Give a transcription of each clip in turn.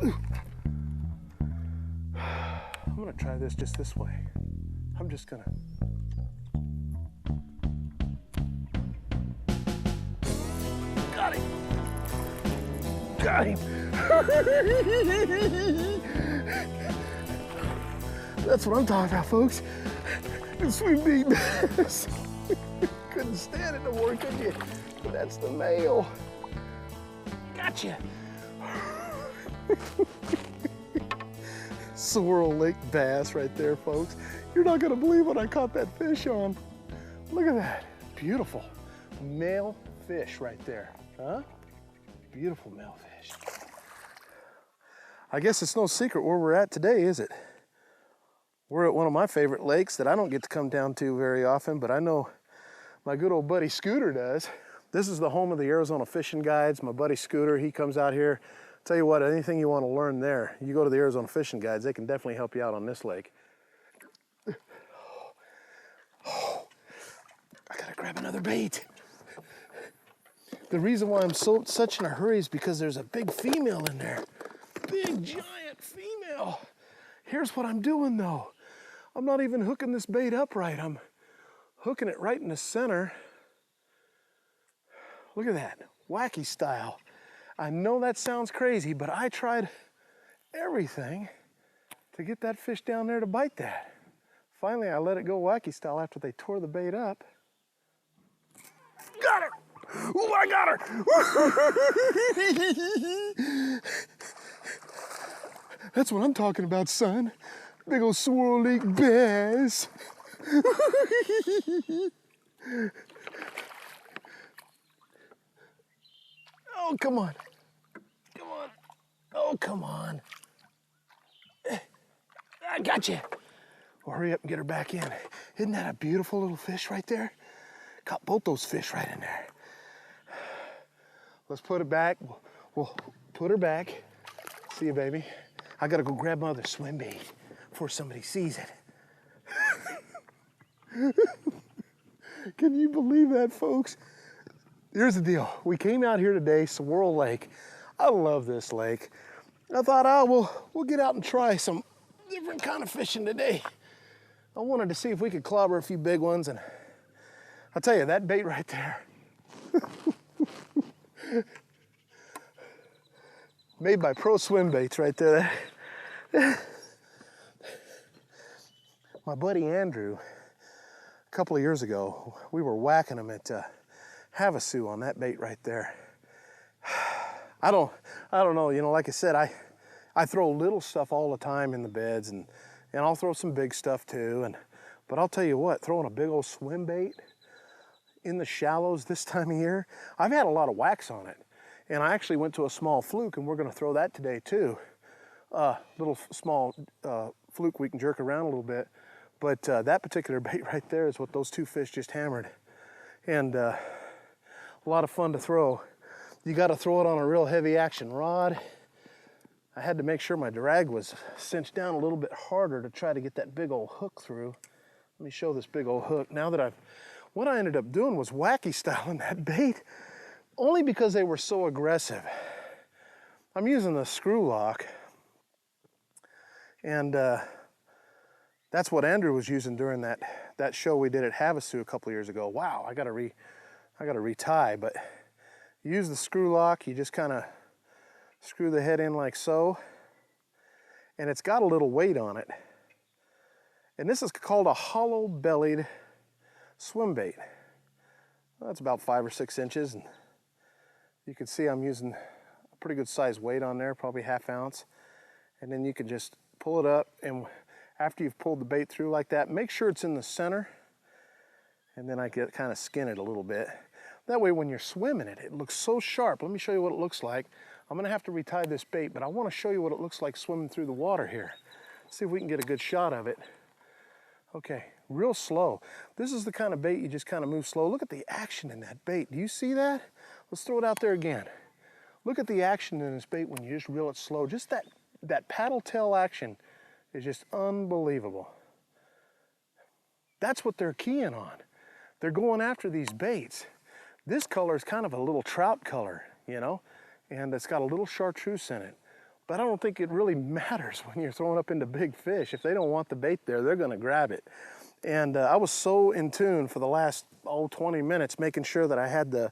I'm gonna try this just this way. I'm just gonna. Got him! Got him! That's what I'm talking about, folks. The swimbait bass. Couldn't stand it no more, could you? That's the male. Gotcha. Saguaro Lake bass right there, folks. You're not gonna believe what I caught that fish on. Look at that. Beautiful male fish right there, huh? Beautiful male fish. I guess it's no secret where we're at today, is it? We're at one of my favorite lakes that I don't get to come down to very often, but I know my good old buddy Scooter does. This is the home of the Arizona Fishing Guides. My buddy Scooter, he comes out here. Tell you what, anything you want to learn there, you go to the Arizona Fishing Guides, they can definitely help you out on this lake. Oh, I gotta grab another bait. The reason why I'm such in a hurry is because there's a big female in there. Big, giant female. Here's what I'm doing though. I'm not even hooking this bait up right. I'm hooking it right in the center. Look at that, wacky style. I know that sounds crazy, but I tried everything to get that fish down there to bite that. Finally, I let it go wacky style after they tore the bait up. Got her! Oh, I got her! That's what I'm talking about, son. Big old Saguaro Lake bass. Oh, come on. Come on. Oh, come on. I got you. Well, hurry up and get her back in. Isn't that a beautiful little fish right there? Caught both those fish right in there. Let's put it back. We'll put her back. See you, baby. I gotta go grab my other swim bait before somebody sees it. Can you believe that, folks? Here's the deal. We came out here today, Saguaro Lake. I love this lake. I thought, oh, we'll get out and try some different kind of fishing today. I wanted to see if we could clobber a few big ones, and I'll tell you, that bait right there, made by Pro Swim Baits right there. My buddy Andrew, a couple of years ago, we were whacking them at Havasu on that bait right there. I don't know, you know, like I said, I throw little stuff all the time in the beds, and I'll throw some big stuff too, but I'll tell you what, throwing a big old swim bait in the shallows this time of year, I've had a lot of wax on it. And I actually went to a small Fluke, and we're gonna throw that today too. Little small Fluke we can jerk around a little bit. But that particular bait right there is what those two fish just hammered. And a lot of fun to throw. You gotta throw it on a real heavy action rod. I had to make sure my drag was cinched down a little bit harder to try to get that big old hook through. Let me show this big old hook. Now that what I ended up doing was wacky styling that bait, only because they were so aggressive. I'm using the screw lock, and that's what Andrew was using during that show we did at Havasu a couple of years ago. Wow, I gotta retie, but you use the screw lock, you just kind of screw the head in like so, and it's got a little weight on it. And this is called a hollow bellied swim bait. Well, that's about 5 or 6 inches, and you can see I'm using a pretty good size weight on there, probably ½ ounce. And then you can just pull it up, and after you've pulled the bait through like that, make sure it's in the center, and then I kind of skin it a little bit. That way when you're swimming it, it looks so sharp. Let me show you what it looks like. I'm gonna have to retie this bait, but I wanna show you what it looks like swimming through the water here. See if we can get a good shot of it. Okay, real slow. This is the kind of bait you just kind of move slow. Look at the action in that bait. Do you see that? Let's throw it out there again. Look at the action in this bait when you just reel it slow. Just that paddle tail action is just unbelievable. That's what they're keying on. They're going after these baits. This color is kind of a little trout color, you know, and it's got a little chartreuse in it. but I don't think it really matters when you're throwing up into big fish. If they don't want the bait there, they're gonna grab it. And I was so in tune for the last 20 minutes, making sure that I had the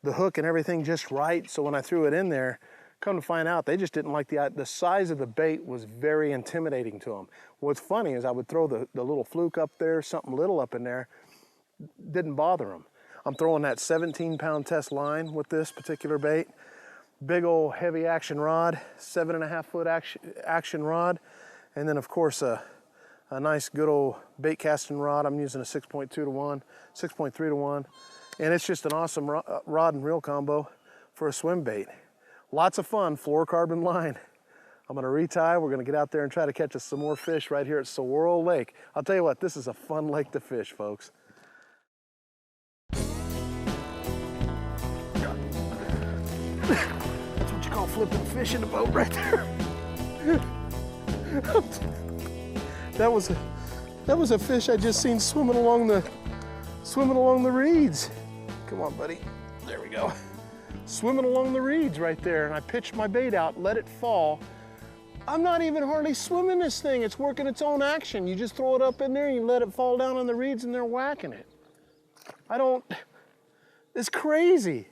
hook and everything just right. So when I threw it in there, come to find out, they just didn't like the size of the bait was very intimidating to them. What's funny is I would throw the little fluke up there, something little up in there, didn't bother them. I'm throwing that 17-pound test line with this particular bait. Big old heavy action rod, 7.5-foot action rod. And then of course a nice good old bait casting rod. I'm using a 6.2 to 1, 6.3 to 1. And it's just an awesome rod and reel combo for a swim bait. Lots of fun, fluorocarbon line. I'm gonna retie, we're gonna get out there and try to catch us some more fish right here at Saguaro Lake. I'll tell you what, this is a fun lake to fish, folks. That's what you call flipping fish in the boat right there. That was a fish I just seen swimming along the reeds. Come on, buddy. There we go. Swimming along the reeds right there, and I pitched my bait out, let it fall. I'm not even hardly swimming this thing. It's working its own action. You just throw it up in there and you let it fall down on the reeds and they're whacking it. It's crazy.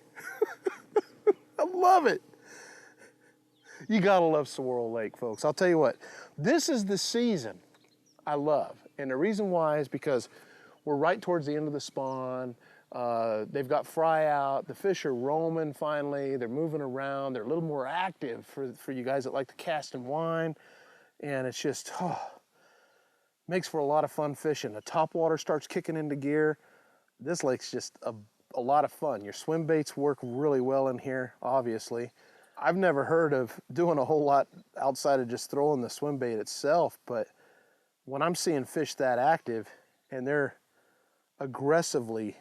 I love it. You gotta love Saguaro Lake, folks. I'll tell you what, this is the season I love. And the reason why is because we're right towards the end of the spawn. They've got fry out. The fish are roaming finally. They're moving around. They're a little more active for you guys that like to cast and wind. And it's just, makes for a lot of fun fishing. The top water starts kicking into gear. This lake's just a lot of fun. Your swim baits work really well in here, obviously. I've never heard of doing a whole lot outside of just throwing the swim bait itself, but when I'm seeing fish that active and they're aggressively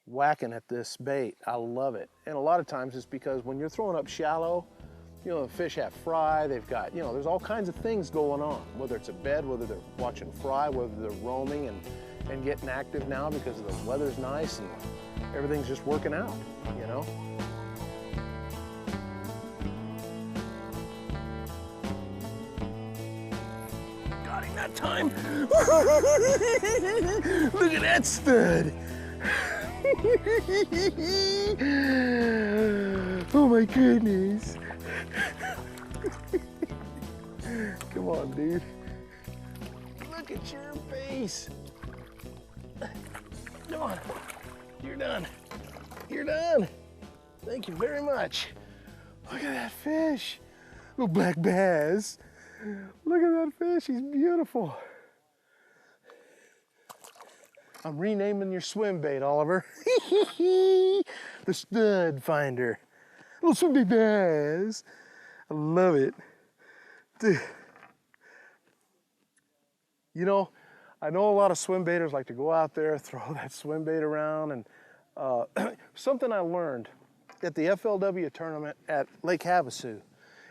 whacking at this bait, I love it. And a lot of times it's because when you're throwing up shallow, you know, the fish have fry, they've got, you know, there's all kinds of things going on, whether it's a bed, whether they're watching fry, whether they're roaming and getting active now because the weather's nice and everything's just working out, you know? Got him that time. Look at that stud. Oh my goodness. Come on, dude. Look at your face. Come on. You're done. You're done. Thank you very much. Look at that fish. Little black bass. Look at that fish. He's beautiful. I'm renaming your swim bait, Oliver. The stud finder. Little swim bait bass. I love it. Dude. You know, I know a lot of swim baiters like to go out there, throw that swim bait around, and something I learned at the FLW tournament at Lake Havasu,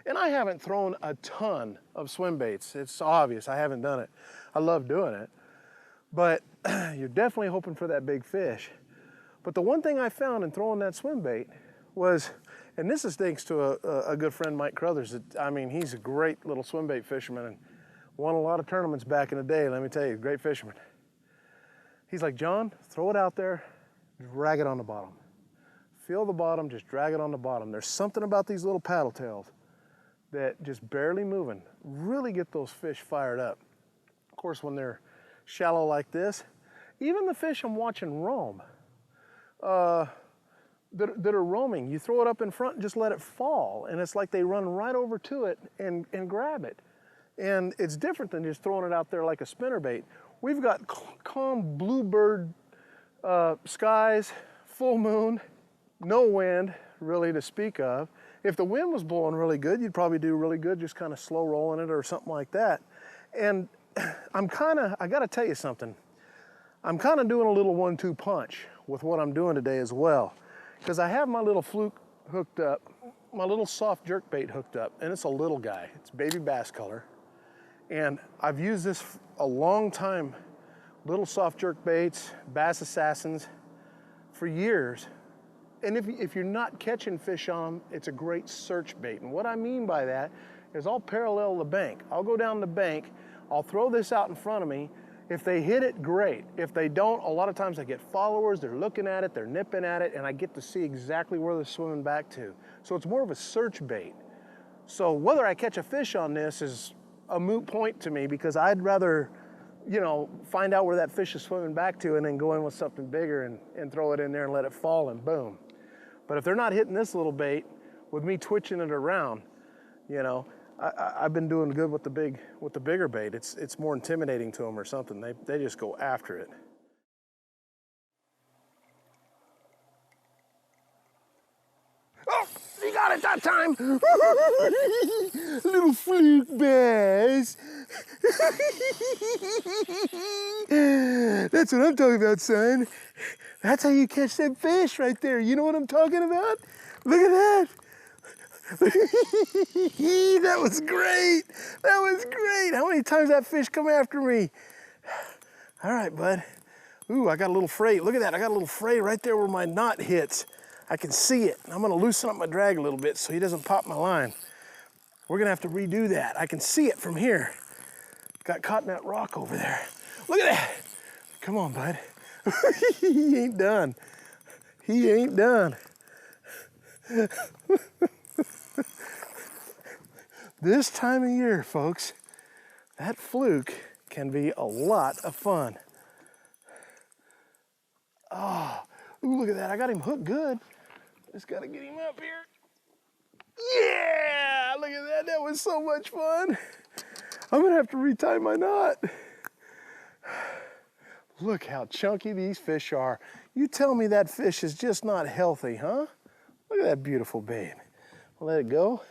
and I haven't thrown a ton of swim baits. It's obvious I haven't done it. I love doing it, but you're definitely hoping for that big fish. But the one thing I found in throwing that swim bait was, and this is thanks to a good friend, Mike Crothers. I mean, he's a great little swim bait fisherman and won a lot of tournaments back in the day, let me tell you, great fisherman. He's like, John, throw it out there, drag it on the bottom. Feel the bottom, just drag it on the bottom. There's something about these little paddle tails that just barely moving really get those fish fired up. Of course, when they're shallow like this, even the fish I'm watching roam, that are roaming, you throw it up in front and just let it fall, and it's like they run right over to it and grab it. And it's different than just throwing it out there like a spinnerbait. We've got calm bluebird skies, full moon, no wind really to speak of. If the wind was blowing really good, you'd probably do really good just kind of slow rolling it or something like that. And I gotta tell you something. I'm kind of doing a little 1-2 punch with what I'm doing today as well. Because I have my little Fluke hooked up, my little soft jerk bait hooked up, and it's a little guy. It's baby bass color. And I've used this a long time, little soft jerk baits, bass assassins, for years. And if you're not catching fish on them, it's a great search bait. And what I mean by that is I'll parallel the bank. I'll go down the bank, I'll throw this out in front of me. If they hit it, great. If they don't, a lot of times I get followers, they're looking at it, they're nipping at it, and I get to see exactly where they're swimming back to. So it's more of a search bait. So whether I catch a fish on this is a moot point to me, because I'd rather, you know, find out where that fish is swimming back to and then go in with something bigger and throw it in there and let it fall and boom. But if they're not hitting this little bait, with me twitching it around, you know, I've been doing good with the bigger bait. It's more intimidating to them or something. They just go after it. Oh, he got it that time. Little fluke bass. That's what I'm talking about, son. That's how you catch that fish right there. You know what I'm talking about? Look at that. That was great. That was great. How many times that fish come after me? All right, bud. Ooh, I got a little fray. Look at that. I got a little fray right there where my knot hits. I can see it. I'm gonna loosen up my drag a little bit so he doesn't pop my line. We're gonna have to redo that. I can see it from here. Got caught in that rock over there. Look at that. Come on, bud. He ain't done. He ain't done. This time of year, folks, that fluke can be a lot of fun. Oh, ooh, look at that. I got him hooked good. Just gotta get him up here. Yeah, look at that. That was so much fun. I'm gonna have to retie my knot. Look how chunky these fish are. You tell me that fish is just not healthy, huh? Look at that beautiful babe. Let it go.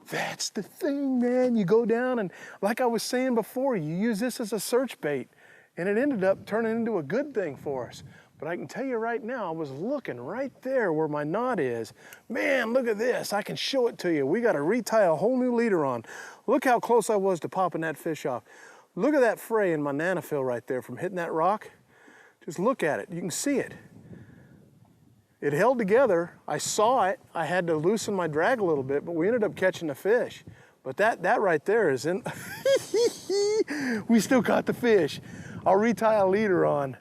That's the thing, man. You go down and, like I was saying before, you use this as a search bait, and it ended up turning into a good thing for us. But I can tell you right now, I was looking right there where my knot is. Man, look at this. I can show it to you. We got to retie a whole new leader on. Look how close I was to popping that fish off. Look at that fray in my nanofill right there from hitting that rock. Just look at it. You can see it. It held together. I saw it. I had to loosen my drag a little bit, but we ended up catching the fish. But that right there is in. We still caught the fish. I'll retie a leader on.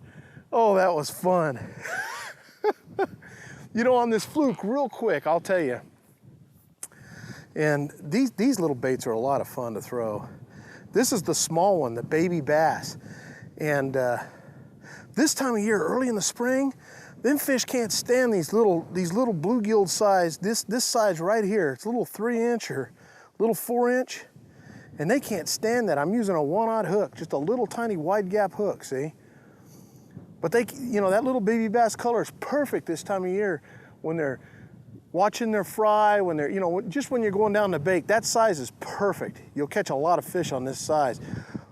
Oh, that was fun. You know, on this fluke, real quick, I'll tell you. And these little baits are a lot of fun to throw. This is the small one, the baby bass. And this time of year, early in the spring, them fish can't stand these little bluegill size, this size right here. It's a little 3-inch or little 4-inch, and they can't stand that. I'm using a 1/0 hook, just a little tiny wide gap hook, see? But they, you know, that little baby bass color is perfect this time of year when they're watching their fry, when they're, you know, just when you're going down the bait. That size is perfect. You'll catch a lot of fish on this size.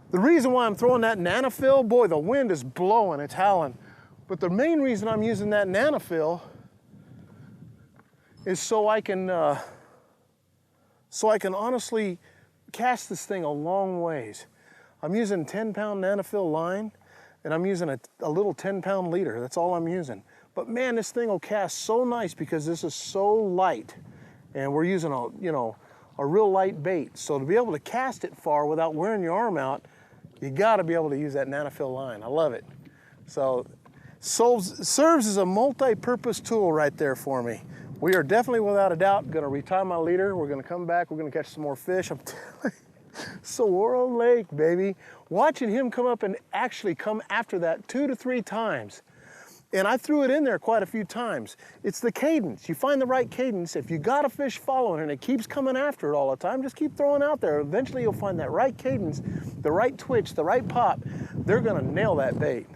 The reason why I'm throwing that nanofill, boy, the wind is blowing, it's howling. But the main reason I'm using that nanofill is so I can honestly cast this thing a long ways. I'm using 10-pound nanofill line, and I'm using a little 10-pound leader. That's all I'm using. But man, this thing will cast so nice because this is so light, and we're using a real light bait. So to be able to cast it far without wearing your arm out, you got to be able to use that nanofill line. I love it. So serves as a multi-purpose tool right there for me. We are definitely, without a doubt, going to retie my leader. We're going to come back. We're going to catch some more fish. I'm telling you, Saguaro Lake, baby. Watching him come up and actually come after that 2 to 3 times. And I threw it in there quite a few times. It's the cadence. You find the right cadence. If you got a fish following and it keeps coming after it all the time, just keep throwing out there. Eventually you'll find that right cadence, the right twitch, the right pop. They're going to nail that bait.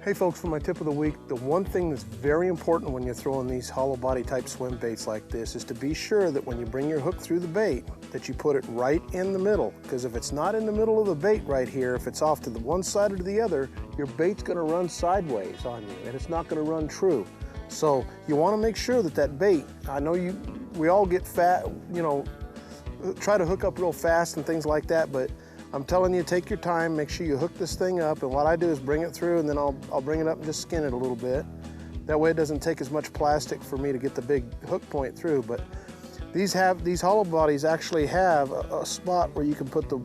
Hey folks, for my tip of the week, the one thing that's very important when you're throwing these hollow body type swim baits like this is to be sure that when you bring your hook through the bait, that you put it right in the middle. Because if it's not in the middle of the bait right here, if it's off to the one side or to the other, your bait's gonna run sideways on you and it's not gonna run true. So you wanna make sure that that bait, I know we all get fat, you know, try to hook up real fast and things like that, but I'm telling you, take your time, make sure you hook this thing up, and what I do is bring it through, and then I'll bring it up and just skin it a little bit. That way it doesn't take as much plastic for me to get the big hook point through. But these hollow bodies actually have a spot where you can put the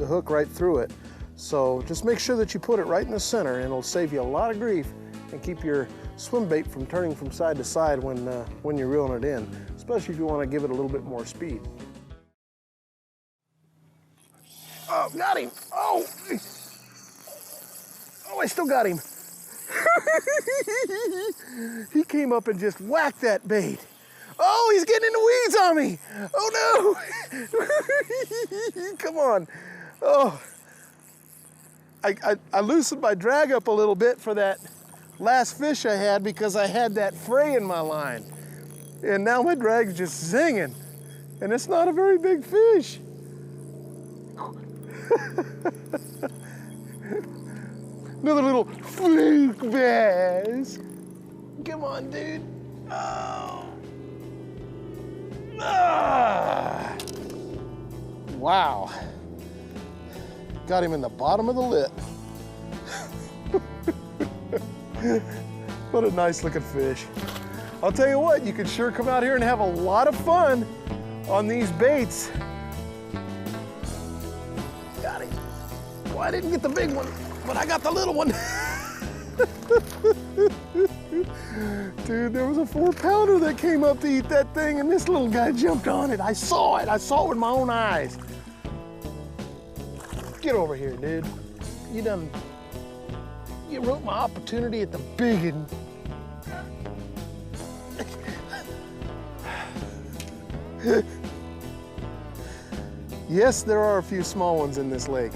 hook right through it. So just make sure that you put it right in the center, and it'll save you a lot of grief and keep your swim bait from turning from side to side when you're reeling it in, especially if you want to give it a little bit more speed. Oh, got him. Oh, I still got him. He came up and just whacked that bait. Oh, he's getting in the weeds on me. Oh no. Come on. Oh, I loosened my drag up a little bit for that last fish I had because I had that fray in my line. And now my drag's just zinging. And it's not a very big fish. Another little fluke bass. Come on, dude. Oh. Ah. Wow. Got him in the bottom of the lip. What a nice looking fish. I'll tell you what, you can sure come out here and have a lot of fun on these baits. Got him. Well, I didn't get the big one, but I got the little one. Dude, there was a 4-pounder that came up to eat that thing, and this little guy jumped on it. I saw it with my own eyes. Get over here, dude. You wrote my opportunity at the big one. Yes, there are a few small ones in this lake.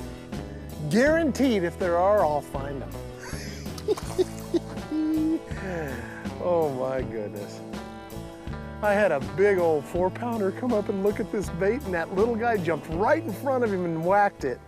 Guaranteed, if there are, I'll find them. Oh my goodness. I had a big old 4-pounder come up and look at this bait, and that little guy jumped right in front of him and whacked it.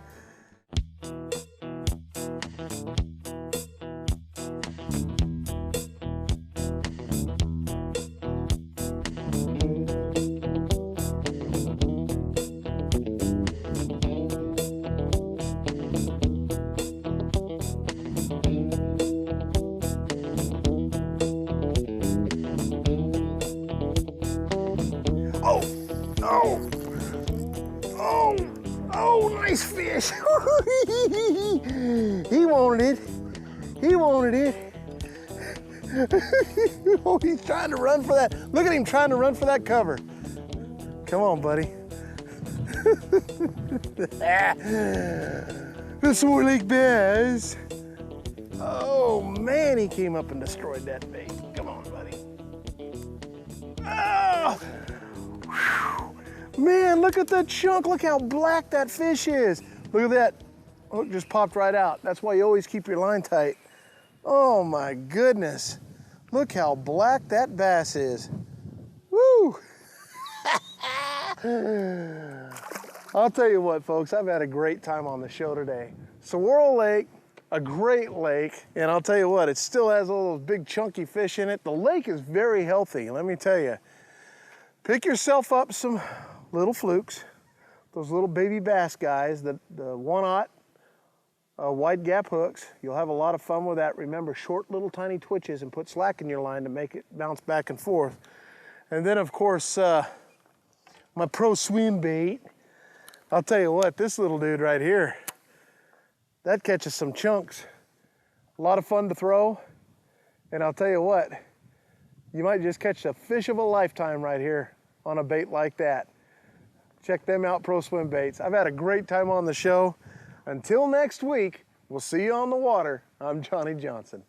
Oh, nice fish. He wanted it. He wanted it. Oh, he's trying to run for that. Look at him trying to run for that cover. Come on, buddy. The Saguaro Lake bass. Oh man, he came up and destroyed that bait. Come on, buddy. Oh. Man, look at that chunk. Look how black that fish is. Look at that. Hook just popped right out. That's why you always keep your line tight. Oh my goodness. Look how black that bass is. Woo! I'll tell you what, folks, I've had a great time on the show today. Saguaro Lake, a great lake, and I'll tell you what, it still has all those big chunky fish in it. The lake is very healthy, let me tell you. Pick yourself up some little flukes, those little baby bass guys, the 1/0 wide gap hooks. You'll have a lot of fun with that. Remember, short little tiny twitches, and put slack in your line to make it bounce back and forth. And then of course, my pro swim bait. I'll tell you what, this little dude right here, that catches some chunks. A lot of fun to throw. And I'll tell you what, you might just catch a fish of a lifetime right here on a bait like that. Check them out, Pro Swim Baits. I've had a great time on the show. Until next week, we'll see you on the water. I'm Johnny Johnson.